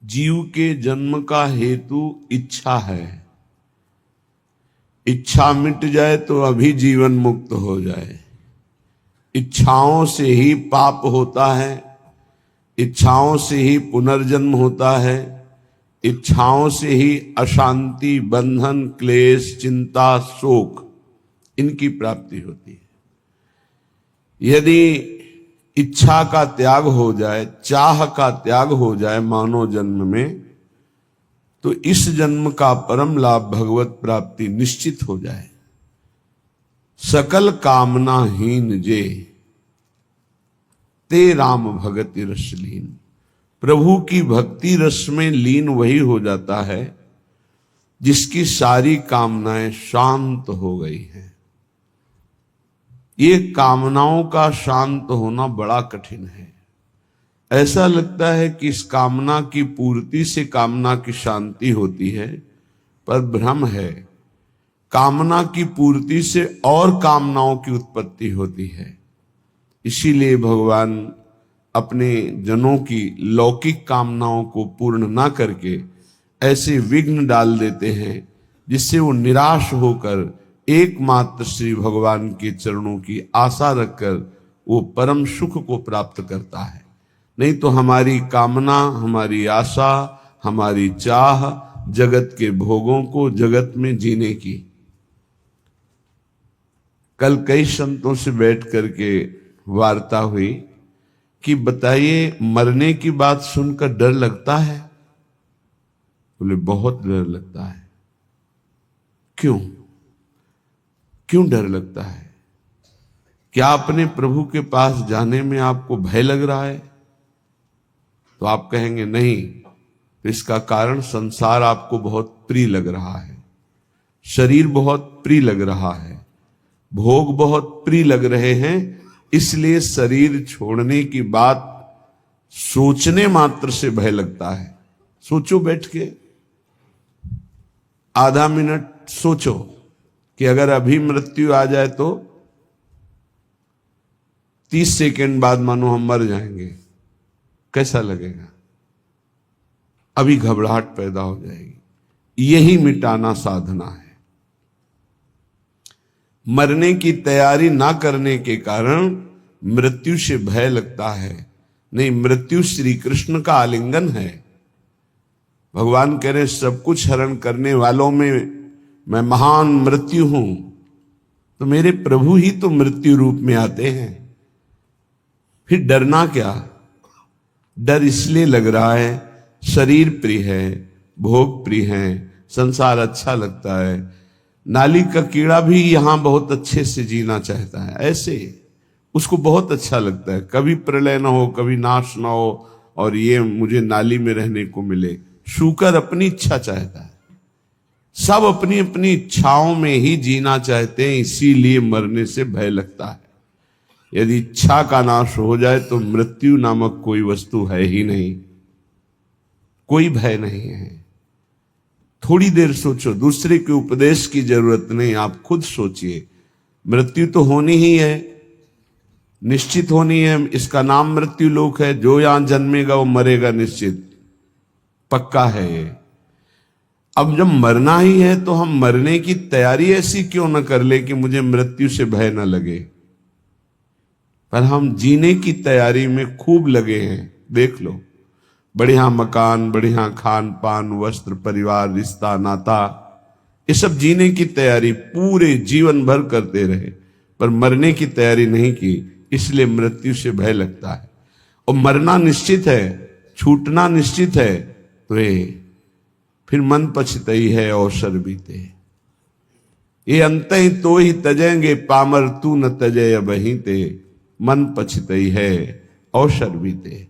जीव के जन्म का हेतु इच्छा है। इच्छा मिट जाए तो अभी जीवन मुक्त हो जाए। इच्छाओं से ही पाप होता है, इच्छाओं से ही पुनर्जन्म होता है, इच्छाओं से ही अशांति, बंधन, क्लेश, चिंता, शोक इनकी प्राप्ति होती है। यदि इच्छा का त्याग हो जाए, चाह का त्याग हो जाए मानव जन्म में, तो इस जन्म का परम लाभ भगवत प्राप्ति निश्चित हो जाए। सकल कामनाहीन जे ते राम भगति रस लीन। प्रभु की भक्ति रस में लीन वही हो जाता है जिसकी सारी कामनाएं शांत हो गई हैं। ये कामनाओं का शांत होना बड़ा कठिन है। ऐसा लगता है कि इस कामना की पूर्ति से कामना की शांति होती है, पर भ्रम है। कामना की पूर्ति से और कामनाओं की उत्पत्ति होती है। इसीलिए भगवान अपने जनों की लौकिक कामनाओं को पूर्ण ना करके ऐसे विघ्न डाल देते हैं जिससे वो निराश होकर एकमात्र श्री भगवान के चरणों की आशा रखकर वो परम सुख को प्राप्त करता है। नहीं तो हमारी कामना, हमारी आशा, हमारी चाह जगत के भोगों को, जगत में जीने की। कल कई संतों से बैठ करके वार्ता हुई कि बताइए, मरने की बात सुनकर डर लगता है? बोले बहुत डर लगता है। क्यों क्यों डर लगता है? क्या अपने प्रभु के पास जाने में आपको भय लग रहा है? तो आप कहेंगे नहीं, तो इसका कारण संसार आपको बहुत प्रिय लग रहा है, शरीर बहुत प्रिय लग रहा है, भोग बहुत प्रिय लग रहे हैं, इसलिए शरीर छोड़ने की बात सोचने मात्र से भय लगता है। सोचो, बैठ के आधा मिनट सोचो कि अगर अभी मृत्यु आ जाए तो 30 सेकंड बाद मानो हम मर जाएंगे, कैसा लगेगा? अभी घबराहट पैदा हो जाएगी। यही मिटाना साधना है। मरने की तैयारी ना करने के कारण मृत्यु से भय लगता है। नहीं, मृत्यु श्री कृष्ण का आलिंगन है। भगवान कह रहे सब कुछ हरण करने वालों में मैं महान मृत्यु हूं। तो मेरे प्रभु ही तो मृत्यु रूप में आते हैं, फिर डरना क्या? डर इसलिए लग रहा है शरीर प्रिय है, भोग प्रिय है, संसार अच्छा लगता है। नाली का कीड़ा भी यहां बहुत अच्छे से जीना चाहता है, ऐसे उसको बहुत अच्छा लगता है, कभी प्रलय ना हो, कभी नाश ना हो, और ये मुझे नाली में रहने को मिले। शूकर अपनी इच्छा चाहता है। सब अपनी अपनी इच्छाओं में ही जीना चाहते हैं, इसीलिए मरने से भय लगता है। यदि इच्छा का नाश हो जाए तो मृत्यु नामक कोई वस्तु है ही नहीं, कोई भय नहीं है। थोड़ी देर सोचो, दूसरे के उपदेश की जरूरत नहीं, आप खुद सोचिए। मृत्यु तो होनी ही है, निश्चित होनी है। इसका नाम मृत्यु लोक है। जो यहां जन्मेगा वो मरेगा, निश्चित पक्का है ये। अब जब मरना ही है तो हम मरने की तैयारी ऐसी क्यों न कर ले कि मुझे मृत्यु से भय न लगे, पर हम जीने की तैयारी में खूब लगे हैं। देख लो, बढ़िया मकान, बढ़िया खान पान, वस्त्र, परिवार, रिश्ता, नाता, ये सब जीने की तैयारी पूरे जीवन भर करते रहे, पर मरने की तैयारी नहीं की, इसलिए मृत्यु से भय लगता है। और मरना निश्चित है, छूटना निश्चित है, तो ये फिर मन पछतई है अवसर बीते। ये अंत ही तो ही तजेंगे, पामर तू न तजय बही ते। मन पछतई है अवसर बीते।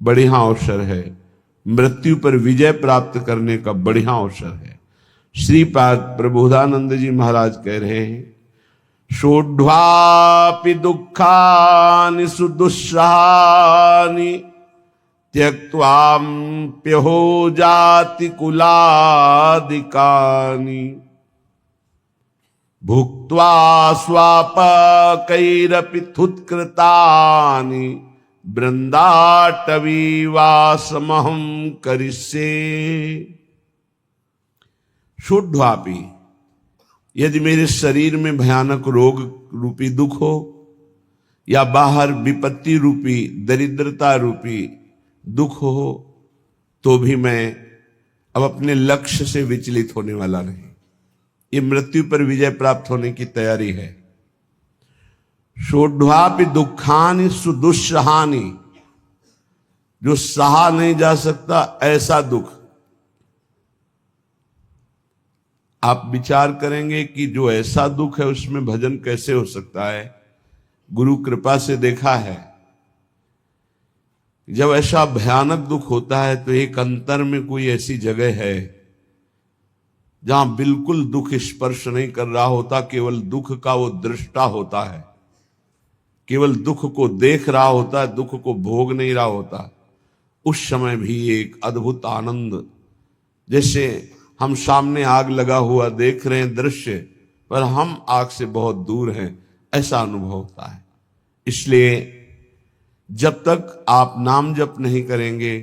बढ़िया अवसर है, मृत्यु पर विजय प्राप्त करने का बढ़िया अवसर है। श्रीपाद प्रबोधानंद जी महाराज कह रहे हैं, सोढ़्वापि दुखानि सुदुस्सहानि त्यक्त्वाप्यहो जाति कुलादिकानि। भुक्त्वा स्वापकैरपि थुत्कृतानि वृंदाटवी वासमहं करिष्ये। शुद्ध्वापि, यदि मेरे शरीर में भयानक रोग रूपी दुख हो या बाहर विपत्ति रूपी दरिद्रता रूपी दुख हो, तो भी मैं अब अपने लक्ष्य से विचलित होने वाला नहीं। ये मृत्यु पर विजय प्राप्त होने की तैयारी है। शोढ्वापि दुखानि सुदुस्सहानि, जो सहा नहीं जा सकता ऐसा दुख। आप विचार करेंगे कि जो ऐसा दुख है उसमें भजन कैसे हो सकता है। गुरु कृपा से देखा है, जब ऐसा भयानक दुख होता है तो एक अंतर में कोई ऐसी जगह है जहां बिल्कुल दुख स्पर्श नहीं कर रहा होता, केवल दुख का वो दृष्टा होता है, केवल दुख को देख रहा होता है, दुख को भोग नहीं रहा होता। उस समय भी एक अद्भुत आनंद, जैसे हम सामने आग लगा हुआ देख रहे हैं दृश्य, पर हम आग से बहुत दूर हैं, ऐसा अनुभव होता है। इसलिए जब तक आप नाम जप नहीं करेंगे,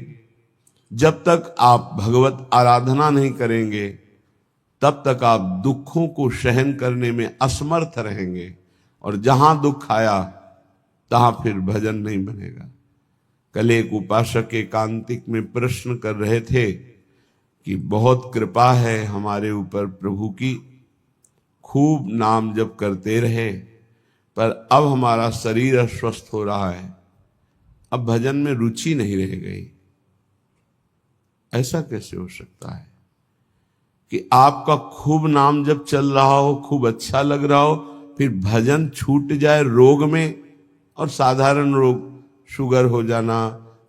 जब तक आप भगवत आराधना नहीं करेंगे, तब तक आप दुखों को सहन करने में असमर्थ रहेंगे, और जहां दुख आया तहां फिर भजन नहीं बनेगा। कल एक उपासक एकांतिक में प्रश्न कर रहे थे कि बहुत कृपा है हमारे ऊपर प्रभु की, खूब नाम जप करते रहे, पर अब हमारा शरीर अस्वस्थ हो रहा है, अब भजन में रुचि नहीं रह गई। ऐसा कैसे हो सकता है कि आपका खूब नाम जप चल रहा हो, खूब अच्छा लग रहा हो, फिर भजन छूट जाए रोग में, और साधारण रोग, शुगर हो जाना,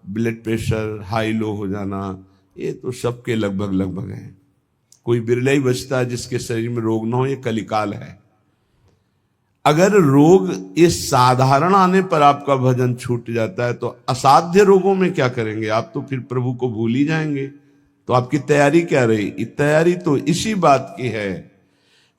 ब्लड प्रेशर हाई लो हो जाना, ये तो सबके लगभग है। कोई बिरला ही बचता है जिसके शरीर में रोग ना हो, ये कलिकाल है। अगर रोग ये साधारण आने पर आपका भजन छूट जाता है, तो असाध्य रोगों में क्या करेंगे आप? तो फिर प्रभु को भूल ही जाएंगे। तो आपकी तैयारी क्या रही? तैयारी तो इसी बात की है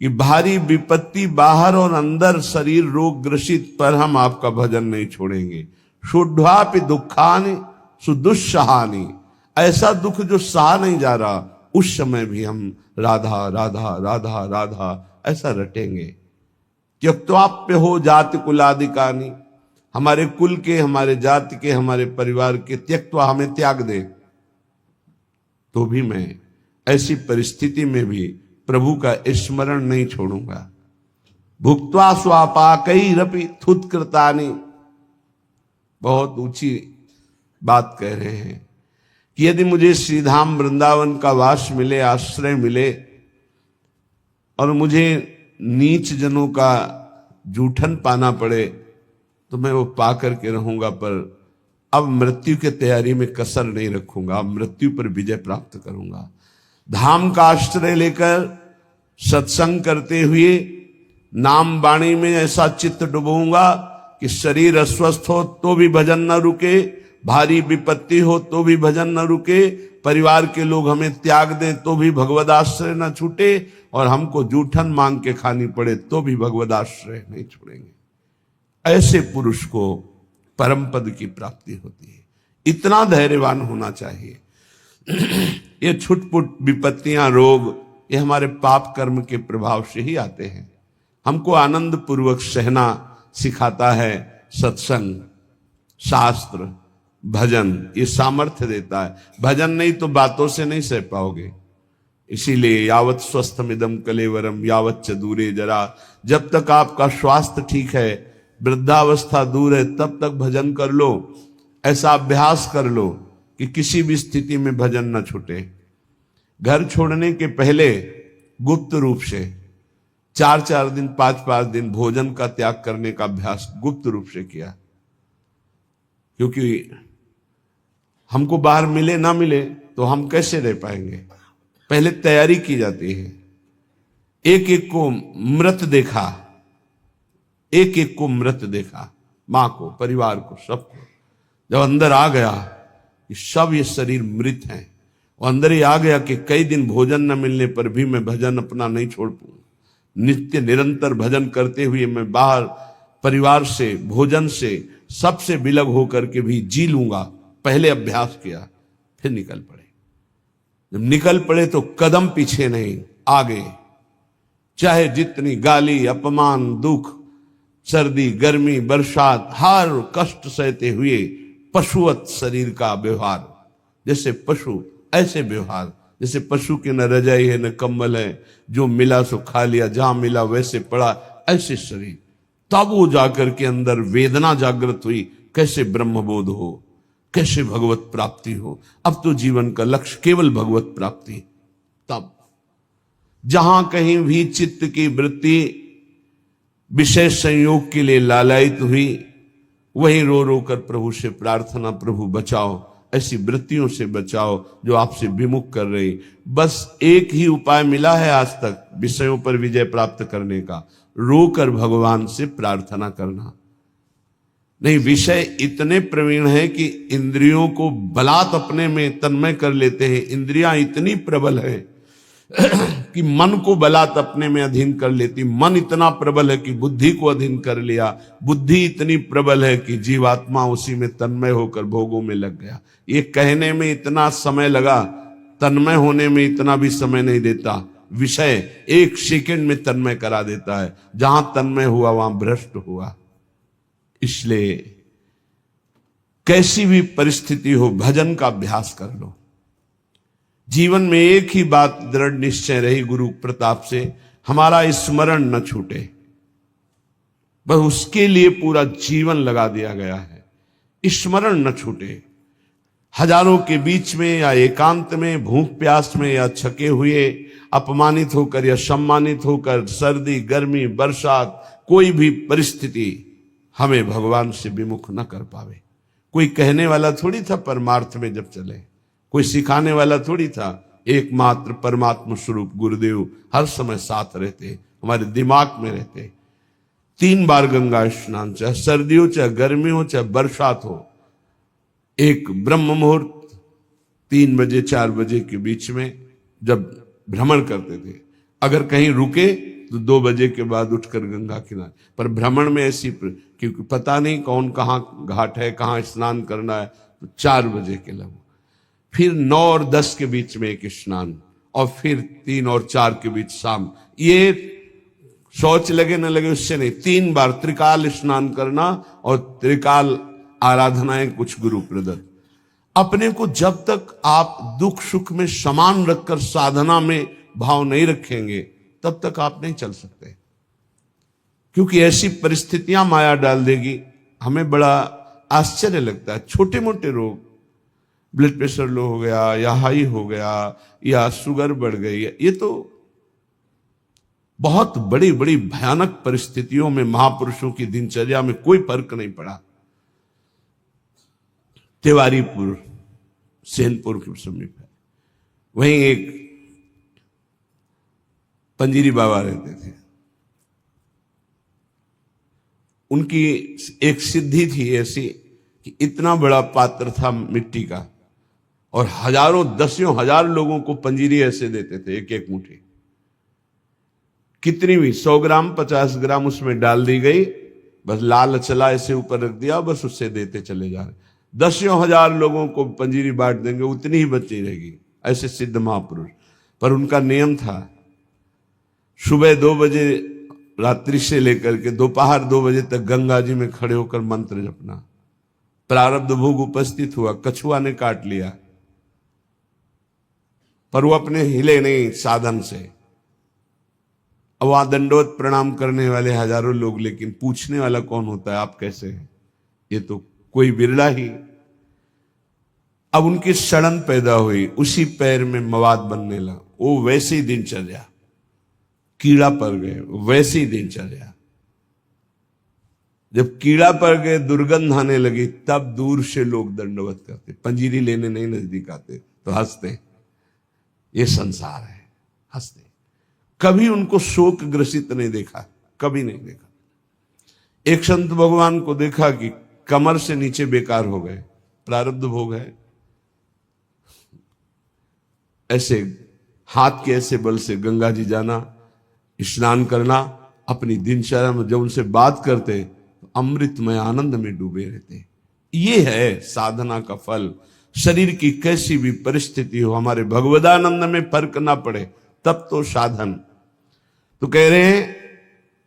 कि भारी विपत्ति बाहर और अंदर शरीर रोग ग्रसित पर हम आपका भजन नहीं छोड़ेंगे। शुद्ध्वापि दुखानि सुदुस्सहानि, ऐसा दुख जो सहा नहीं जा रहा, उस समय भी हम राधा राधा राधा राधा ऐसा रटेंगे। त्यक्त्वाप्य हो जाति कुलादिकानि, हमारे कुल के, हमारे जाति के, हमारे परिवार के त्यक्त्वा, हमें त्याग दे, तो भी मैं ऐसी परिस्थिति में भी प्रभु का स्मरण नहीं छोड़ूंगा। भुक्त्वा स्वापाकैरपि थुत्कृतानि, बहुत ऊंची बात कह रहे हैं कि यदि मुझे श्रीधाम वृंदावन का वास मिले, आश्रय मिले, और मुझे नीच जनों का जूठन पाना पड़े, तो मैं वो पा करके रहूंगा, पर अब मृत्यु की तैयारी में कसर नहीं रखूंगा, अब मृत्यु पर विजय प्राप्त करूंगा। धाम का आश्रय लेकर सत्संग करते हुए नाम वाणी में ऐसा चित्त डुबूंगा कि शरीर अस्वस्थ हो तो भी भजन न रुके, भारी विपत्ति हो तो भी भजन न रुके, परिवार के लोग हमें त्याग दें तो भी भगवद आश्रय न छूटे, और हमको जूठन मांग के खानी पड़े तो भी भगवद आश्रय नहीं छोड़ेंगे। ऐसे पुरुष को परम पद की प्राप्ति होती है। इतना धैर्यवान होना चाहिए। ये छुटपुट विपत्तियां, रोग, ये हमारे पाप कर्म के प्रभाव से ही आते हैं। हमको आनंद पूर्वक सहना सिखाता है सत्संग, शास्त्र, भजन, ये सामर्थ्य देता है। भजन नहीं तो बातों से नहीं सह पाओगे। इसीलिए यावत स्वस्थमिदम कलेवरम यावत च दूरे जरा, जब तक आपका स्वास्थ्य ठीक है, वृद्धावस्था दूर है, तब तक भजन कर लो। ऐसा अभ्यास कर लो कि किसी भी स्थिति में भजन न छूटे। घर छोड़ने के पहले गुप्त रूप से 4-4 दिन, 5-5 दिन भोजन का त्याग करने का अभ्यास गुप्त रूप से किया, क्योंकि हमको बाहर मिले ना मिले तो हम कैसे रह पाएंगे। पहले तैयारी की जाती है। एक एक को मृत देखा, एक एक को मृत देखा, मां को, परिवार को, सबको। जब अंदर आ गया कि सब ये शरीर मृत हैं, और अंदर ही आ गया कि कई दिन भोजन न मिलने पर भी मैं भजन अपना नहीं छोड़ पाऊं, नित्य निरंतर भजन करते हुए मैं बाहर परिवार से, भोजन से, सबसे विलग होकर के भी जी लूंगा, पहले अभ्यास किया, फिर निकल पड़े। जब निकल पड़े तो कदम पीछे नहीं, आगे। चाहे जितनी गाली, अपमान, दुख, सर्दी, गर्मी, बरसात, हर कष्ट सहते हुए पशुवत शरीर का व्यवहार, जैसे पशु ऐसे व्यवहार, जैसे पशु की न रजाई है न कंबल है, जो मिला सो खा लिया, जहां मिला वैसे पड़ा, ऐसे शरीर। तब वो जाकर के अंदर वेदना जागृत हुई, कैसे ब्रह्मबोध हो, कैसे भगवत प्राप्ति हो। अब तो जीवन का लक्ष्य केवल भगवत प्राप्ति। तब जहां कहीं भी चित्त की वृत्ति विशेष संयोग के लिए लालायित हुई, वहीं रो रो कर प्रभु से प्रार्थना, प्रभु बचाओ, ऐसी वृत्तियों से बचाओ जो आपसे विमुख कर रही। बस एक ही उपाय मिला है आज तक विषयों पर विजय प्राप्त करने का, रोकर भगवान से प्रार्थना करना। नहीं, विषय इतने प्रवीण है कि इंद्रियों को बलात् अपने में तन्मय कर लेते हैं। इंद्रियां इतनी प्रबल है कि मन को बलात् अपने में अधीन कर लेती। मन इतना प्रबल है कि बुद्धि को अधीन कर लिया। बुद्धि इतनी प्रबल है कि जीवात्मा उसी में तन्मय होकर भोगों में लग गया। ये कहने में इतना समय लगा, तन्मय होने में इतना भी समय नहीं देता। विषय एक सेकंड में तन्मय करा देता है। जहां तन्मय हुआ वहां भ्रष्ट हुआ। इसलिए कैसी भी परिस्थिति हो, भजन का अभ्यास कर लो। जीवन में एक ही बात दृढ़ निश्चय रही गुरु प्रताप से, हमारा स्मरण न छूटे। बस उसके लिए पूरा जीवन लगा दिया गया है, स्मरण न छूटे। हजारों के बीच में या एकांत में, भूख प्यास में या छके हुए, अपमानित होकर या सम्मानित होकर, सर्दी, गर्मी, बरसात, कोई भी परिस्थिति हमें भगवान से विमुख न कर पावे। कोई कहने वाला थोड़ी था परमार्थ में जब चले, कोई सिखाने वाला थोड़ी था। एकमात्र परमात्मा स्वरूप गुरुदेव हर समय साथ रहते, हमारे दिमाग में रहते। 3 बार गंगा स्नान, चाहे सर्दी हो, चाहे गर्मी हो, चाहे बरसात हो। एक ब्रह्म मुहूर्त 3 बजे 4 बजे के बीच में जब भ्रमण करते थे, अगर कहीं रुके तो 2 बजे के बाद उठकर गंगा किनारे। पर भ्रमण में ऐसी, क्योंकि पता नहीं कौन कहाँ घाट है, कहाँ स्नान करना है, तो 4 बजे के लगभग। फिर 9 और 10 के बीच में एक स्नान, और फिर 3 और 4 के बीच शाम। ये शौच लगे न लगे उससे नहीं, 3 बार त्रिकाल स्नान करना और त्रिकाल आराधनाएं कुछ गुरु प्रदत्त। अपने को जब तक आप दुख सुख में समान रखकर साधना में भाव नहीं रखेंगे, तब तक आप नहीं चल सकते। क्योंकि ऐसी परिस्थितियां माया डाल देगी। हमें बड़ा आश्चर्य लगता है, छोटे मोटे रोग, ब्लड प्रेशर लो हो गया या हाई हो गया या शुगर बढ़ गई, ये तो बहुत बड़ी बड़ी भयानक परिस्थितियों में महापुरुषों की दिनचर्या में कोई फर्क नहीं पड़ा। तिवारीपुर सेनपुर के समीप है, वहीं एक पंजीरी बाबा रहते थे। उनकी एक सिद्धि थी ऐसी कि इतना बड़ा पात्र था मिट्टी का, और हजारों दसियों हजार लोगों को पंजीरी ऐसे देते थे, एक एक मुट्ठी। कितनी भी 100 ग्राम 50 ग्राम उसमें डाल दी गई, बस लाल चला ऐसे ऊपर रख दिया, बस उससे देते चले जा रहे। दसियों हजार लोगों को पंजीरी बांट देंगे, उतनी ही बची रहेगी। ऐसे सिद्ध महापुरुष। पर उनका नियम था, सुबह 2 बजे रात्रि से लेकर के दोपहर 2 बजे तक गंगा जी में खड़े होकर मंत्र जपना। प्रारब्ध भोग उपस्थित हुआ, कछुआ ने काट लिया, पर वो अपने हिले नहीं साधन से। अब वहां दंडवत प्रणाम करने वाले हजारों लोग, लेकिन पूछने वाला कौन होता है, आप कैसे हैं? ये तो कोई बिरला ही। अब उनकी सड़न पैदा हुई, उसी पैर में मवाद बनने लगा। वो वैसे ही दिनचर्या, कीड़ा पड़ गए, वैसी दिनचर्या। जब कीड़ा पड़ गए, दुर्गंध आने लगी, तब दूर से लोग दंडवत करते, पंजीरी लेने नहीं नजदीक आते, तो हंसते। ये संसार है, हंसते। कभी उनको शोक ग्रसित नहीं देखा, कभी नहीं देखा। एक संत भगवान को देखा कि कमर से नीचे बेकार हो गए, प्रारब्ध भोग है। ऐसे हाथ के ऐसे बल से गंगा जी जाना, स्नान करना, अपनी दिनचर्या में जब उनसे बात करते अमृतमय आनंद में डूबे रहते। ये है साधना का फल। शरीर की कैसी भी परिस्थिति हो, हमारे भगवदानंद में फर्क ना पड़े, तब तो साधन। तो कह रहे हैं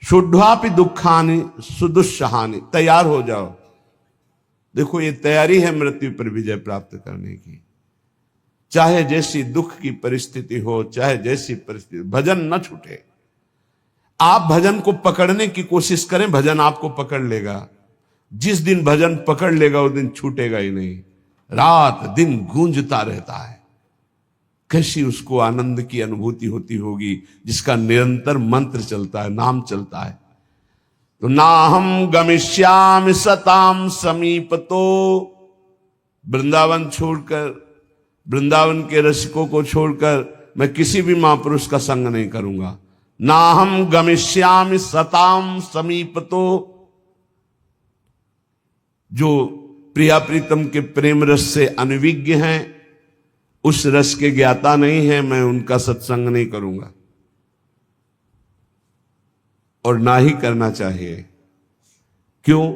शुद्धापि दुखानि सुदुस्सहानि, तैयार हो जाओ। देखो ये तैयारी है मृत्यु पर विजय प्राप्त करने की। चाहे जैसी दुख की परिस्थिति हो, चाहे जैसी परिस्थिति, भजन न छूटे। आप भजन को पकड़ने की कोशिश करें, भजन आपको पकड़ लेगा। जिस दिन भजन पकड़ लेगा उस दिन छूटेगा ही नहीं, रात दिन गूंजता रहता है। कैसी उसको आनंद की अनुभूति होती होगी जिसका निरंतर मंत्र चलता है, नाम चलता है। तो ना हम गमिष्यामि सताम समीपतो, वृंदावन छोड़कर, वृंदावन के रसिकों को छोड़कर मैं किसी भी महापुरुष का संग नहीं करूंगा। ना हम गमिष्यामि सताम समीपतो, जो प्रिया प्रीतम के प्रेम रस से अनविज्ञ हैं, उस रस के ज्ञाता नहीं है, मैं उनका सत्संग नहीं करूंगा और ना ही करना चाहिए। क्यों?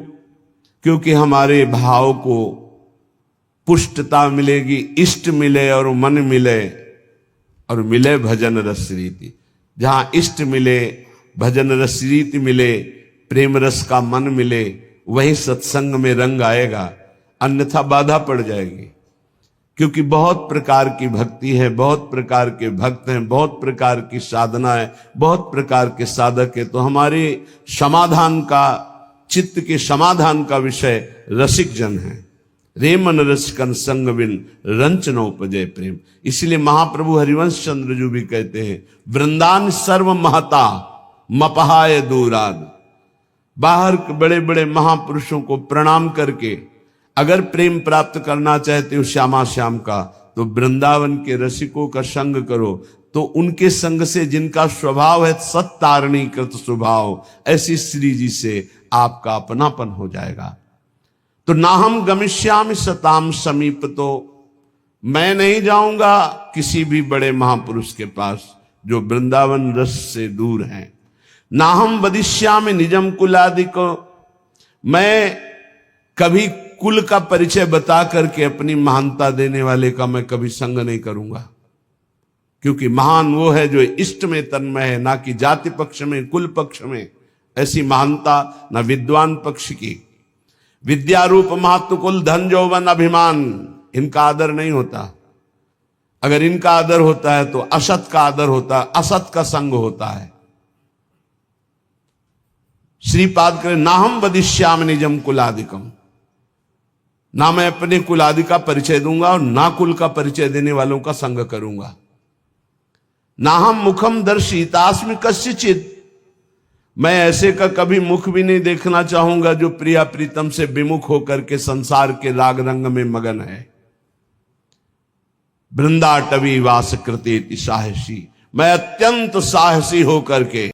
क्योंकि हमारे भाव को पुष्टता मिलेगी, इष्ट मिले और मन मिले, और मिले भजन रस रीति। जहां इष्ट मिले, भजन रस रीति मिले, प्रेम रस का मन मिले, वही सत्संग में रंग आएगा, अन्यथा बाधा पड़ जाएगी। क्योंकि बहुत प्रकार की भक्ति है, बहुत प्रकार के भक्त हैं, बहुत प्रकार की साधना है, बहुत प्रकार के साधक है। तो हमारे समाधान का, चित्त के समाधान का विषय रसिक जन है। रे मन रसिकन संग बिन रंच न उपजय प्रेम। इसलिए महाप्रभु हरिवंश चंद्र जी भी कहते हैं, वृंदान सर्व महता मपहाय दूराद। बाहर के बड़े बड़े महापुरुषों को प्रणाम करके अगर प्रेम प्राप्त करना चाहते हो श्यामा श्याम का, तो वृंदावन के रसिकों का संग करो। तो उनके संग से, जिनका स्वभाव है सत्तारणी कृत स्वभाव, ऐसी श्री जी से आपका अपनापन हो जाएगा। तो ना हम गमिष्यामि सताम समीप, तो मैं नहीं जाऊंगा किसी भी बड़े महापुरुष के पास जो वृंदावन रस से दूर हैं। ना हम वदिष्यामि निजम कुलादि को, मैं कभी कुल का परिचय बता करके अपनी महानता देने वाले का मैं कभी संग नहीं करूंगा। क्योंकि महान वो है जो इष्ट में तन्मय है, ना कि जाति पक्ष में, कुल पक्ष में। ऐसी महानता न विद्वान पक्ष की। विद्या रूप महत्व कुल धन यौवन अभिमान, इनका आदर नहीं होता। अगर इनका आदर होता है तो असत का आदर होता है, असत का संग होता है। श्रीपाद करें, ना हम वदिष्यामि निजम कुलादिकम, ना मैं अपने कुलादि का परिचय दूंगा और ना कुल का परिचय देने वालों का संग करूंगा। ना हम मुखम दर्शितास्मि कस्यचित्, मैं ऐसे का कभी मुख भी नहीं देखना चाहूंगा जो प्रिया प्रीतम से विमुख होकर के संसार के राग रंग में मगन है। वृंदाटवी वास कृतेति साहसी, मैं अत्यंत साहसी होकर के